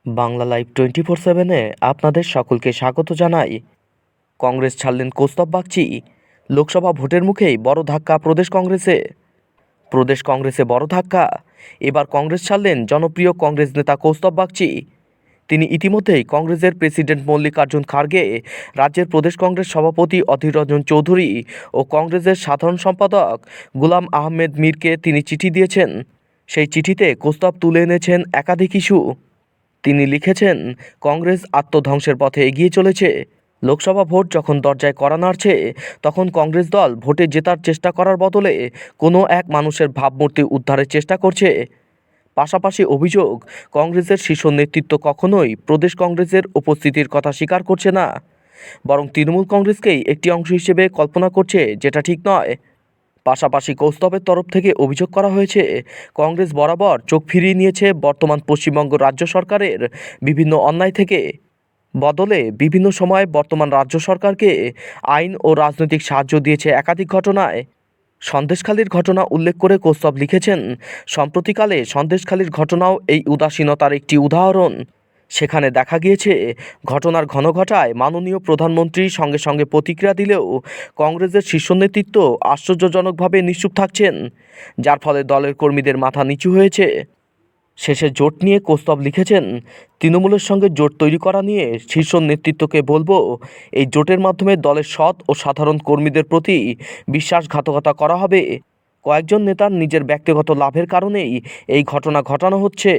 Bangla live 24/7-এ আপনাদের সকলকে স্বাগত জানাই। কংগ্রেস ছাড়লেন কৌস্তব বাগচি। লোকসভা ভোটের মুখেই বড় ধাক্কা প্রদেশ কংগ্রেসে বড় ধাক্কা। এবার কংগ্রেস ছাড়লেন জনপ্রিয় কংগ্রেস নেতা কৌস্তব বাগচি। তিনি ইতিমধ্যেই কংগ্রেসের প্রেসিডেন্ট মল্লিকার্জুন খার্গে, রাজ্যের প্রদেশ কংগ্রেস সভাপতি অধীর রঞ্জন চৌধুরী ও কংগ্রেসের সাধারণ সম্পাদক গুলাম আহমেদ মীরকে তিনি চিঠি দিয়েছেন। সেই চিঠিতে কৌস্তব তুলে এনেছেন একাধিক ইস্যু। তিনি লিখেছেন, কংগ্রেস আত্মধ্বংসের পথে এগিয়ে চলেছে। লোকসভা ভোট যখন দরজায় কড়া নাড়ছে, তখন কংগ্রেস দল ভোটে জেতার চেষ্টা করার বদলে কোনো এক মানুষের ভাবমূর্তি উদ্ধারের চেষ্টা করছে। পাশাপাশি অভিযোগ, কংগ্রেসের শীর্ষ নেতৃত্ব কখনোই প্রদেশ কংগ্রেসের উপস্থিতির কথা স্বীকার করছে না, বরং তৃণমূল কংগ্রেসকেই একটি অংশ হিসেবে কল্পনা করছে, যেটা ঠিক নয়। পাশাপাশি কৌস্তবের তরফ থেকে অভিযোগ করা হয়েছে, কংগ্রেস বরাবর চোখ ফিরিয়ে নিয়েছে বর্তমান পশ্চিমবঙ্গ রাজ্য সরকারের বিভিন্ন অন্যায় থেকে। বদলে বিভিন্ন সময় বর্তমান রাজ্য সরকারকে আইন ও রাজনৈতিক সাহায্য দিয়েছে একাধিক ঘটনায়। সন্দেশখালির ঘটনা উল্লেখ করে কৌস্তব লিখেছেন, সম্প্রতিকালে সন্দেশখালির ঘটনাও এই উদাসীনতার একটি উদাহরণ। সেখানে দেখা গিয়েছে, ঘটনার ঘনঘটায় মাননীয় প্রধানমন্ত্রী সঙ্গে সঙ্গে প্রতিক্রিয়া দিলেও কংগ্রেসের শীর্ষ নেতৃত্ব আশ্চর্যজনকভাবে নিশ্চুপ থাকছেন, যার ফলে দলের কর্মীদের মাথা নিচু হয়েছে। শেষে জোট নিয়ে কৌস্তব লিখেছেন, তৃণমূলের সঙ্গে জোট তৈরি করা নিয়ে শীর্ষ নেতৃত্বকে বলবো, এই জোটের মাধ্যমে দলের সৎ ও সাধারণ কর্মীদের প্রতি বিশ্বাসঘাতকতা করা হবে। কয়েকজন নেতার নিজের ব্যক্তিগত লাভের কারণেই এই ঘটনা ঘটানো হচ্ছে।